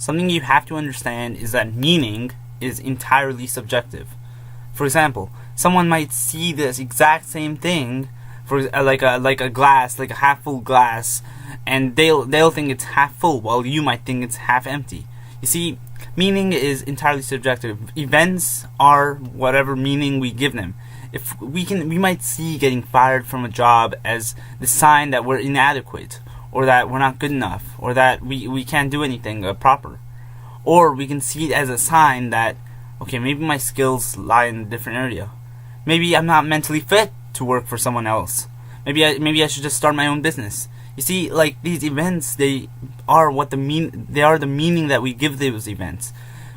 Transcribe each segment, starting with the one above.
something you have to understand is that meaning is entirely subjective. For example, someone might see this exact same thing, for like a glass, like a half full glass, and they'll think it's half full, while you might think it's half empty. You see, meaning is entirely subjective. Events are whatever meaning we give them. If we might see getting fired from a job as the sign that we're inadequate, or that we're not good enough, or that we can't do anything proper. Or we can see it as a sign that, okay, maybe my skills lie in a different area. Maybe I'm not mentally fit to work for someone else. Maybe I should just start my own business. You see, like, these events, they are the meaning that we give those events.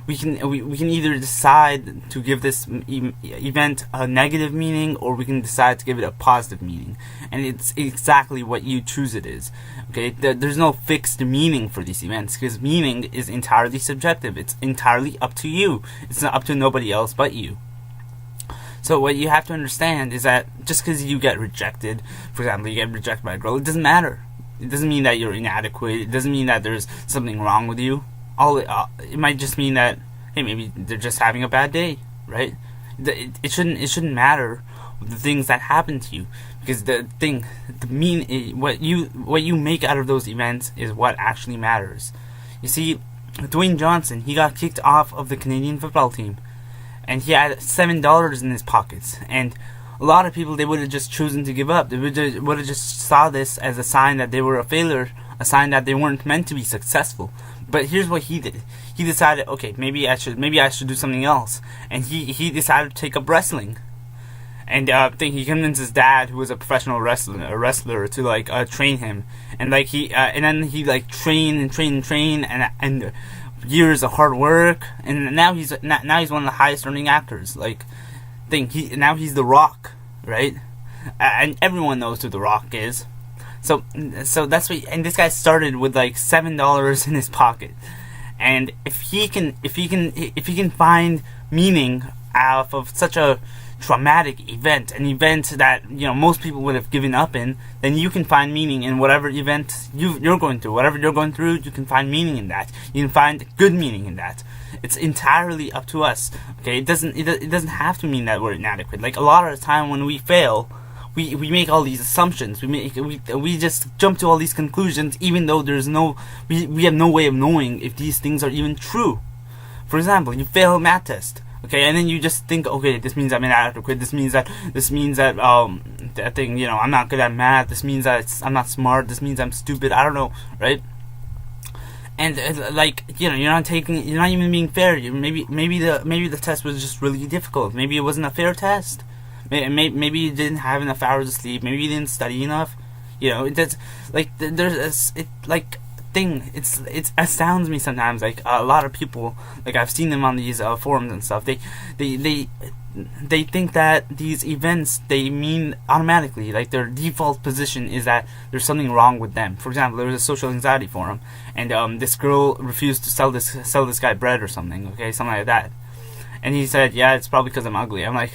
We can either decide to give this event a negative meaning, or we can decide to give it a positive meaning, and it's exactly what you choose it is. Okay, there's no fixed meaning for these events, because meaning is entirely subjective. It's entirely up to you. It's not up to nobody else but you. So what you have to understand is that just because you get rejected, for example, you get rejected by a girl, it doesn't matter. It doesn't mean that you're inadequate. It doesn't mean that there's something wrong with you. It might just mean that, hey, maybe they're just having a bad day, right? It shouldn't matter the things that happen to you, because what you make out of those events is what actually matters. You see, Dwayne Johnson, he got kicked off of the Canadian football team, and he had $7 in his pockets, and a lot of people, they would have just chosen to give up. They would have just saw this as a sign that they were a failure, a sign that they weren't meant to be successful. But here's what he did. He decided, okay, maybe I should do something else, and he decided to take up wrestling. And he convinced his dad, who was a professional wrestler, to like train him, and like and then he like train, and years of hard work, and now he's one of the highest earning actors. Like, now he's The Rock, right? And everyone knows who The Rock is. So that's what. And this guy started with like $7 in his pocket, and if he can find meaning out of such a traumatic event, an event that most people would have given up in, then you can find meaning in whatever event you're going through. Whatever you're going through, you can find meaning in that. You can find good meaning in that. It's entirely up to us. Okay, it doesn't have to mean that we're inadequate. Like, a lot of the time when we fail, we make all these assumptions. We just jump to all these conclusions, even though we have no way of knowing if these things are even true. For example, you fail a math test. Okay, and then you just think, okay, this means I'm inadequate. This means that that thing, I'm not good at math. This means that I'm not smart. This means I'm stupid. I don't know, right? And you're not even being fair. Maybe the test was just really difficult. Maybe it wasn't a fair test. Maybe you didn't have enough hours of sleep. Maybe you didn't study enough. It astounds me sometimes. Like, a lot of people, like, I've seen them on these forums and stuff. They think that these events, they mean automatically, like, their default position is that there's something wrong with them. For example, there was a social anxiety forum, and this girl refused to sell this guy bread or something. Okay, something like that. And he said, yeah, it's probably because I'm ugly. I'm like,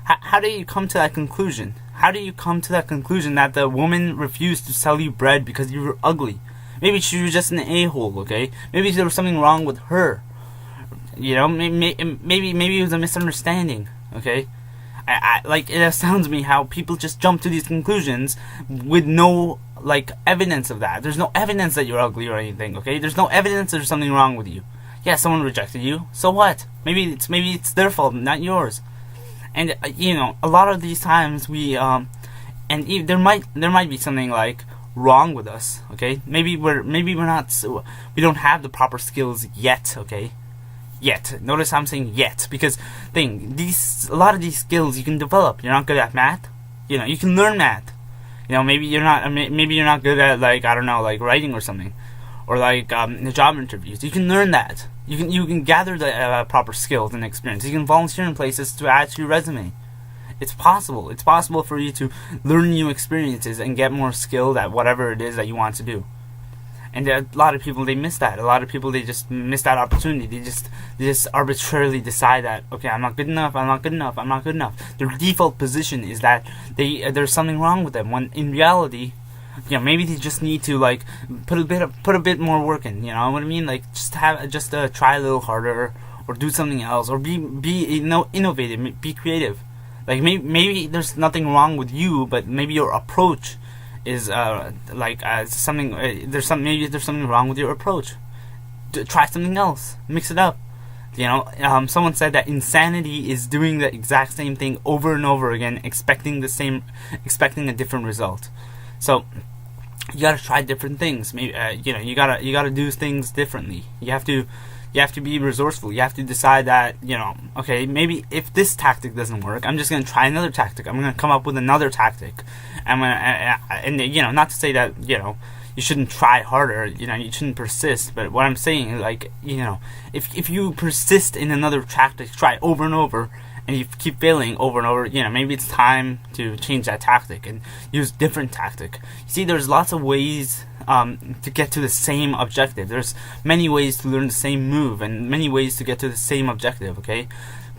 how do you come to that conclusion? How do you come to that conclusion that the woman refused to sell you bread because you were ugly? Maybe she was just an a-hole, okay? Maybe there was something wrong with her. Maybe it was a misunderstanding, okay? It astounds me how people just jump to these conclusions with no, like, evidence of that. There's no evidence that you're ugly or anything, okay? There's no evidence that there's something wrong with you. Yeah, someone rejected you. So what? Maybe it's their fault, not yours. And a lot of these times there might be something like wrong with us, okay? Maybe we don't have the proper skills yet, okay? Yet. Notice I'm saying yet, because a lot of these skills you can develop. You're not good at math, you can learn math. Maybe you're not good at, like, I don't know, like writing or something, or like the job interviews. You can learn that. You can gather the proper skills and experience. You can volunteer in places to add to your resume. It's possible. It's possible for you to learn new experiences and get more skilled at whatever it is that you want to do. And a lot of people, they miss that. A lot of people, they just miss that opportunity. They just arbitrarily decide that, okay, I'm not good enough. I'm not good enough. I'm not good enough. Their default position is that there's something wrong with them. When in reality, maybe they just need to like put a bit more work in. You know what I mean? Like just try a little harder, or do something else, or be innovative, be creative. Like maybe there's nothing wrong with you, but maybe your approach is something. There's something wrong with your approach. Try something else. Mix it up. Someone said that insanity is doing the exact same thing over and over again, expecting a different result. So you gotta try different things. Maybe you gotta do things differently. You have to be resourceful. You have to decide that okay, maybe if this tactic doesn't work, I'm just gonna try another tactic. I'm gonna come up with another tactic. And not to say that you shouldn't try harder, you shouldn't persist, but what I'm saying is, like, if you persist in another tactic, try over and over, and you keep failing over and over, maybe it's time to change that tactic and use different tactic. You see, there's lots of ways to get to the same objective. There's many ways to learn the same move, and many ways to get to the same objective, okay?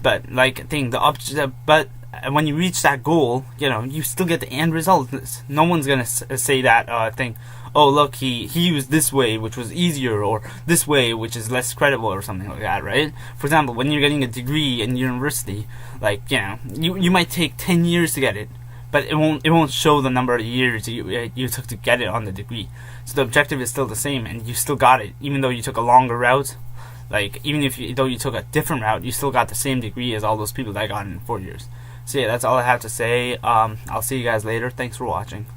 But, but when you reach that goal, you still get the end result. No one's gonna say that thing, oh look, he used this way which was easier, or this way which is less credible, or something like that, right? For example, when you're getting a degree in university, like, you might take 10 years to get it, but it won't show the number of years you took to get it on the degree. So the objective is still the same, and you still got it, even though you took a longer route. Like, though you took a different route, you still got the same degree as all those people that got it in 4 years. So yeah, that's all I have to say. I'll see you guys later. Thanks for watching.